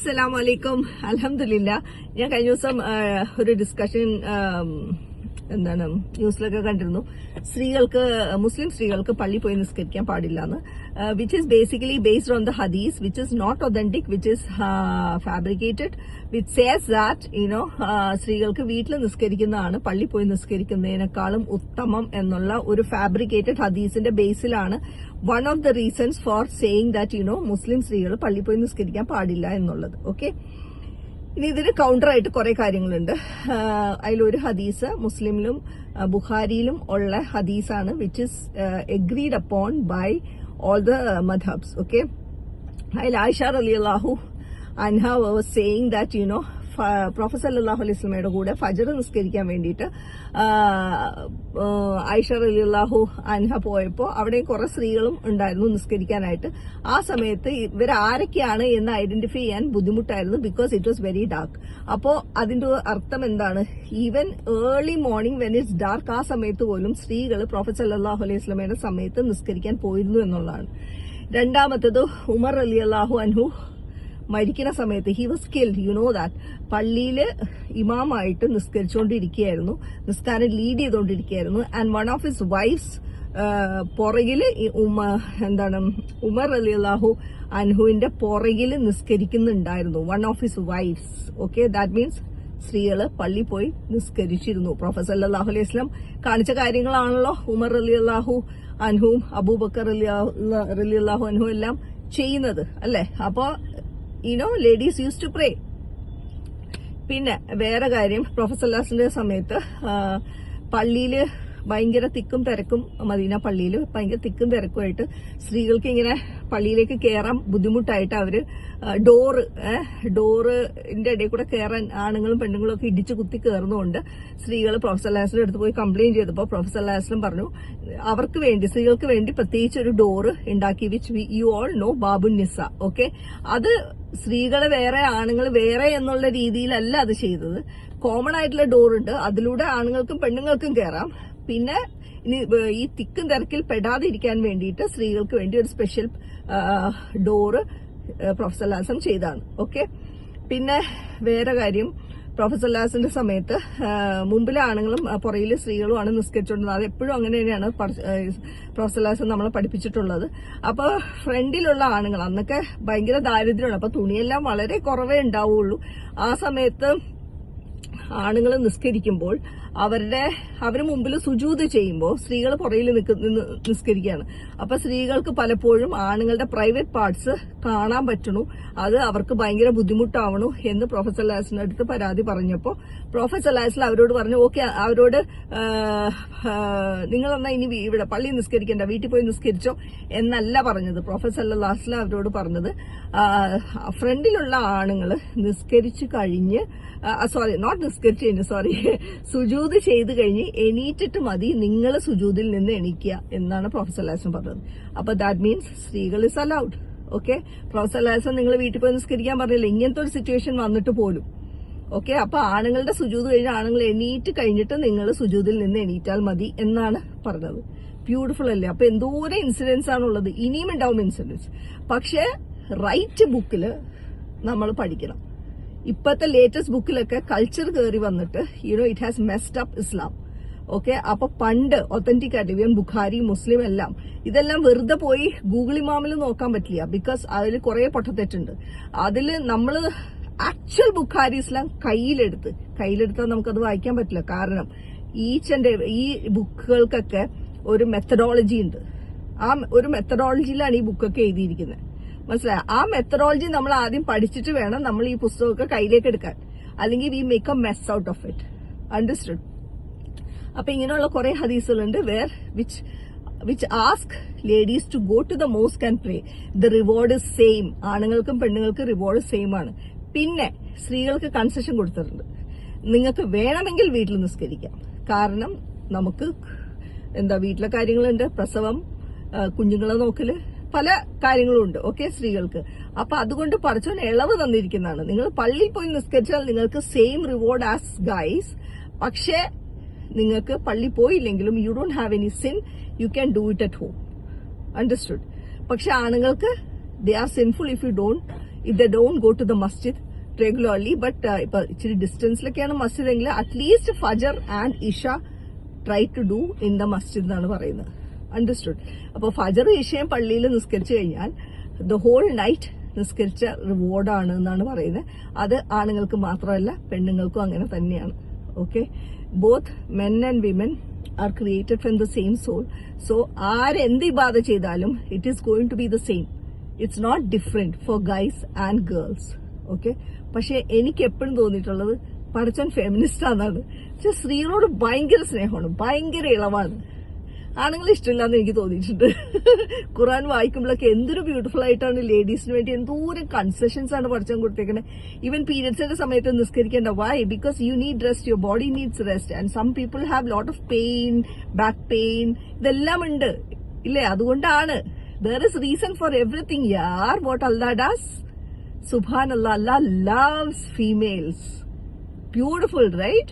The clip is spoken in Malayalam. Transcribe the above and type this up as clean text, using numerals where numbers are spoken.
അസ്സലാമു അലൈക്കും. അൽഹംദുലില്ലാ. ഞാൻ കഴിഞ്ഞ ദിവസം ഒരു ഡിസ്കഷൻ ന്യൂസിലൊക്കെ കണ്ടിരുന്നു. മുസ്ലിം സ്ത്രീകൾക്ക് പള്ളി പോയി നിസ്കരിക്കാൻ പാടില്ല എന്ന്, which is basically based on the ഹദീസ് which is not authentic, which is fabricated, which says that സ്ത്രീകൾക്ക് വീട്ടിൽ നിസ്കരിക്കുന്നതാണ് പള്ളി പോയി നിസ്കരിക്കുന്നതിനേക്കാളും ഉത്തമം എന്നുള്ള ഒരു ഫാബ്രിക്കേറ്റഡ് ഹദീസിന്റെ ബേസിലാണ് one of the reasons for saying that മുസ്ലിം സ്ത്രീകൾ പള്ളി പോയി നിസ്കരിക്കാൻ പാടില്ല എന്നുള്ളത്. ഓക്കെ, ഇനി ഇതിന് കൗണ്ടറായിട്ട് കുറെ കാര്യങ്ങളുണ്ട്. അതിലൊരു ഹദീസ് മുസ്ലിമിലും ബുഖാരിയിലും ഉള്ള ഹദീസാണ്, which is agreed upon by all the മദ്ഹബ്സ്. ഓക്കെ, അതിൽ ആയിഷ റളിയല്ലാഹു അൻഹ വാസ് സേയിങ് ദാറ്റ് പ്രൊഫസർ സല്ലല്ലാഹു അലൈഹി വസല്ലമയുടെ കൂടെ ഫജ്ർ നിസ്കരിക്കാൻ വേണ്ടിയിട്ട് ആയിഷ റളിയല്ലാഹു അൻഹ പോയപ്പോൾ അവിടെ കുറെ സ്ത്രീകളും ഉണ്ടായിരുന്നു നിസ്കരിക്കാനായിട്ട്. ആ സമയത്ത് ഇവരാരൊക്കെയാണ് എന്ന് ഐഡന്റിഫൈ ചെയ്യാൻ ബുദ്ധിമുട്ടായിരുന്നു, because it was very dark. അപ്പോ അതിന്റെ അർത്ഥം എന്താണ്? Even early morning when it's dark, ആ സമയത്ത് പോലും സ്ത്രീകൾ പ്രൊഫസർ സല്ലല്ലാഹു അലൈഹി വസല്ലമയുടെ സമയത്ത് നിസ്കരിക്കാൻ പോയിരുന്നു എന്നുള്ളതാണ്. രണ്ടാമത്തേത് ഉമർ റളിയല്ലാഹു അൻഹു മരിക്കുന്ന സമയത്ത് he was killed, you know that. പള്ളിയിൽ ഇമാമായിട്ട് നിസ്കരിച്ചുകൊണ്ടിരിക്കുകയായിരുന്നു, നിസ്കാരം ലീഡ് ചെയ്തുകൊണ്ടിരിക്കുകയായിരുന്നു. And one of his wives പുറകില് ഉമർ റളിയല്ലാഹു അൻഹുവിന്റെ പുറകിൽ നിസ്കരിക്കുന്നുണ്ടായിരുന്നു, one of his wives. Okay, that means സ്ത്രീകള് പള്ളി പോയി നിസ്കരിച്ചിരുന്നു. പ്രൊഫസർ സല്ലല്ലാഹു അലൈഹി വസല്ലം കാണിച്ച കാര്യങ്ങളാണല്ലോ ഉമർ റളിയല്ലാഹു അൻഹുവും അബൂബക്കർ റളിയല്ലാഹു അൻഹു എല്ലാം ചെയ്യുന്നത്, അല്ലെ? അപ്പോ ലേഡീസ് യൂസ് ടു പ്രേ. പിന്നെ വേറെ കാര്യം, പ്രൊഫസർ സല്ലല്ലാഹുവിന്റെ സമയത്ത് പള്ളിയില് ഭയങ്കര തിക്കും തിരക്കും, മദീന പള്ളിയിൽ ഭയങ്കര തിക്കും തിരക്കുമായിട്ട് സ്ത്രീകൾക്ക് ഇങ്ങനെ പള്ളിയിലേക്ക് കയറാൻ ബുദ്ധിമുട്ടായിട്ട് അവര് ഡോറിന്റെ ഇടയിൽ കൂടെ കയറാൻ ആണുങ്ങളും പെണ്ണുങ്ങളും ഒക്കെ ഇടിച്ചു കുത്തി കയറുന്നതുകൊണ്ട് സ്ത്രീകൾ പ്രൊഫസർ സല്ലല്ലാഹുവിന്റെ അടുത്ത് പോയി കംപ്ലൈന്റ് ചെയ്തപ്പോൾ പ്രൊഫസർ സല്ലല്ലാഹു പറഞ്ഞു അവർക്ക് വേണ്ടി, സ്ത്രീകൾക്ക് വേണ്ടി പ്രത്യേകിച്ച് ഒരു ഡോറ് ഉണ്ടാക്കി, വിച്ച് യു ഓൾ നോ, ബാബുൻ നിസ. ഓക്കെ, അത് സ്ത്രീകള് വേറെ ആണുങ്ങൾ വേറെ എന്നുള്ള രീതിയിലല്ല അത് ചെയ്തത്. കോമൺ ആയിട്ടുള്ള ഡോറുണ്ട്, അതിലൂടെ ആണുങ്ങൾക്കും പെണ്ണുങ്ങൾക്കും കയറാം. പിന്നെ ഈ തിക്കും തിരക്കിൽ പെടാതിരിക്കാൻ വേണ്ടിയിട്ട് സ്ത്രീകൾക്ക് വേണ്ടി ഒരു സ്പെഷ്യൽ ഡോറ് പ്രൊഫസർ സല്ലല്ലാഹു ചെയ്താണ്. ഓക്കെ, പിന്നെ വേറെ കാര്യം, പ്രൊഫസർ സല്ലല്ലാഹുവിന്റെ സമയത്ത് മുമ്പിലെ ആണുങ്ങളും പുറയിലെ സ്ത്രീകളുമാണ് നിസ്കരിച്ചുകൊണ്ടിരുന്നത്. അത് എപ്പോഴും അങ്ങനെ തന്നെയാണ് പ്രൊഫസർ സല്ലല്ലാഹു നമ്മളെ പഠിപ്പിച്ചിട്ടുള്ളത്. അപ്പൊ ഫ്രണ്ടിലുള്ള ആണുങ്ങൾ, അന്നൊക്കെ ഭയങ്കര ദാരിദ്ര്യമാണ്, അപ്പൊ തുണിയെല്ലാം വളരെ കുറവേ ഉണ്ടാവുള്ളൂ. ആ സമയത്ത് ആണുങ്ങൾ നിസ്കരിക്കുമ്പോൾ അവര് മുമ്പിൽ സുജൂദ് ചെയ്യുമ്പോൾ സ്ത്രീകൾ പുറയിൽ നിസ്കരിക്കുകയാണ്. അപ്പൊ സ്ത്രീകൾക്ക് പലപ്പോഴും ആണുങ്ങളുടെ പ്രൈവറ്റ് പാർട്സ് കാണാൻ പറ്റണു, അത് അവർക്ക് ഭയങ്കര ബുദ്ധിമുട്ടാവണു എന്ന് പ്രൊഫസർ സല്ലല്ലാഹുവിന്റെ അടുത്ത് പരാതി പറഞ്ഞപ്പോ പ്രൊഫസർ സല്ലല്ലാഹു അവരോട് പറഞ്ഞു, ഓക്കെ, അവരോട് നിങ്ങളെന്നാ ഇനി ഇവിടെ പള്ളി നിസ്കരിക്കണ്ട, വീട്ടിൽ പോയി നിസ്കരിച്ചോ എന്നല്ല പറഞ്ഞത്. പ്രൊഫസർ സല്ലല്ലാഹു അവരോട് പറഞ്ഞത്, ഫ്രണ്ടിലുള്ള ആണുങ്ങൾ നിസ്കരിച്ചു കഴിഞ്ഞ് സുജൂദ് ചെയ്ത് കഴിഞ്ഞ് എണീറ്റിട്ട് മതി നിങ്ങൾ സുജൂദിൽ നിന്ന് എണീക്കുക എന്നാണ് പ്രൊഫസർ സല്ലല്ലാഹു പറഞ്ഞത്. അപ്പൊ ദാറ്റ് മീൻസ് സ്ത്രീകൾ ഇസ് അലൗഡ്. ഓക്കെ, പ്രൊഫസർ സല്ലല്ലാഹു നിങ്ങൾ വീട്ടിൽ പോയി നിസ്കരിക്കാൻ പറഞ്ഞില്ല, ഇങ്ങനത്തെ ഒരു സിറ്റുവേഷൻ വന്നിട്ട് പോലും. ഓക്കെ, അപ്പൊ ആണുങ്ങളുടെ സുജൂദ് കഴിഞ്ഞ് ആണുങ്ങൾ എണീറ്റ് കഴിഞ്ഞിട്ട് നിങ്ങൾ സുജൂദിൽ നിന്ന് എണീറ്റാൽ മതി എന്നാണ് പറഞ്ഞത്. ബ്യൂട്ടിഫുൾ അല്ലേ? അപ്പൊ എന്തോരം ഇൻസിഡൻസ് ആണുള്ളത്, ഇനിയും ഉണ്ടാവും ഇൻസിഡൻസ്. പക്ഷെ റൈറ്റ് ബുക്കില് നമ്മൾ പഠിക്കണം. ഇപ്പോഴത്തെ ലേറ്റസ്റ്റ് ബുക്കിലൊക്കെ കൾച്ചർ കയറി വന്നിട്ട് it has messed up Islam. Okay, അപ്പൊ പണ്ട് ഒത്തന്റിക് ആയിട്ട് ഇവൻ ബുഖാരി, മുസ്ലിം എല്ലാം ഇതെല്ലാം വെറുതെ പോയി ഗൂഗിൾ ഇമാമിൽ നോക്കാൻ പറ്റില്ല, ബിക്കോസ് അതിൽ കുറെ പൊട്ടത്തെറ്റുണ്ട്. അതിൽ നമ്മള് ആക്ച്വൽ ബുഖാരി ഇസ്ലാം കയ്യിലെടുത്താൽ നമുക്കത് വായിക്കാൻ പറ്റില്ല. കാരണം ഈ ബുക്കുകൾക്കൊക്കെ ഒരു മെത്തഡോളജി ഉണ്ട്. ആ ഒരു മെത്തഡോളജിയിലാണ് ഈ ബുക്കൊക്കെ എഴുതിയിരിക്കുന്നത്. മനസ്സിലായോ? ആ മെത്തഡോളജി നമ്മൾ ആദ്യം പഠിച്ചിട്ട് വേണം നമ്മൾ ഈ പുസ്തകമൊക്കെ കയ്യിലേക്ക് എടുക്കാൻ, അല്ലെങ്കിൽ we make a mess out of it. Understood? അപ്പൊ ഇങ്ങനെയുള്ള കുറെ ഹദീസുകളുണ്ട് which ask ladies to go to the mosque and pray. The reward is same. ആണുങ്ങൾക്കും പെണ്ണുങ്ങൾക്കും റിവാർഡ് സെയിം ആണ്. പിന്നെ സ്ത്രീകൾക്ക് കൺസെഷൻ കൊടുത്തിട്ടുണ്ട്, നിങ്ങൾക്ക് വേണമെങ്കിൽ വീട്ടിൽ നിസ്കരിക്കാം. കാരണം നമുക്ക് വീട്ടിലെ കാര്യങ്ങളുണ്ട്, പ്രസവം, കുഞ്ഞുങ്ങളെ നോക്കല്, പല കാര്യങ്ങളും ഉണ്ട്. ഓക്കെ, സ്ത്രീകൾക്ക്. അപ്പൊ അതുകൊണ്ട് പടച്ചോൻ ഇളവ് തന്നിരിക്കുന്നതാണ്. നിങ്ങൾ പള്ളിയിൽ പോയി നിസ്കരിച്ചാൽ നിങ്ങൾക്ക് സെയിം റിവാർഡ് ആസ് ഗൈസ്. പക്ഷേ നിങ്ങൾക്ക് പള്ളി പോയില്ലെങ്കിലും you don't have any sin, you can do it at home. Understood? പക്ഷെ ആണുങ്ങൾക്ക് they are sinful if you don't if the don't go to the മസ്ജിദ് റെഗുലർലി, ബട്ട് ഇപ്പൊ ഇച്ചിരി ഡിസ്റ്റൻസിലൊക്കെയാണ് മസ്ജിദ് എങ്കിൽ അറ്റ്ലീസ്റ്റ് ഫജർ ആൻഡ് ഇഷ try to do in the മസ്ജിദ് എന്നാണ് പറയുന്നത്. അണ്ടർസ്റ്റുഡ്? അപ്പൊ ഫജർ ഇഷയും പള്ളിയിൽ നിസ്കരിച്ചു കഴിഞ്ഞാൽ ദ ഹോൾ നൈറ്റ് നിസ്കരിച്ച റിവാർഡാണ് എന്നാണ് പറയുന്നത്. അത് ആണുങ്ങൾക്ക് മാത്രമല്ല പെണ്ണുങ്ങൾക്കും അങ്ങനെ തന്നെയാണ്. Okay, both men and women are created from the same soul. So ആരെന്ത് ഇബാദ ചെയ്താലും it is going to be the same. It's not different for guys and girls. Okay, പക്ഷെ എനിക്ക് എപ്പോഴും തോന്നിയിട്ടുള്ളത് പടച്ചോൻ ഫെമിനിസ്റ്റ് ആണെന്നാണ്. പക്ഷെ സ്ത്രീകളോട് ഭയങ്കര സ്നേഹമാണ്, ഭയങ്കര ഇളവാണ്. ആണുങ്ങൾ ഇഷ്ടമില്ലാന്ന് എനിക്ക് തോന്നിയിട്ടുണ്ട്. ഖുറാൻ വായിക്കുമ്പോഴൊക്കെ എന്തൊരു ബ്യൂട്ടിഫുൾ ആയിട്ടാണ് ലേഡീസിന് വേണ്ടി എന്തോരം കൺസെഷൻസ് ആണ് പഠിച്ചാൽ കൊടുത്തേക്കുന്നത്. ഈവൻ പീരിയഡ്സിന്റെ സമയത്ത് നിസ്കരിക്കേണ്ട. Why? Because you need rest, your body needs rest, and some people have lot of pain, back pain, ഇതെല്ലാം ഉണ്ട് ഇല്ലേ? അതുകൊണ്ടാണ്. there is reason for everything. yaar, what Allah does, subhanallah, Allah loves females. Beautiful, right?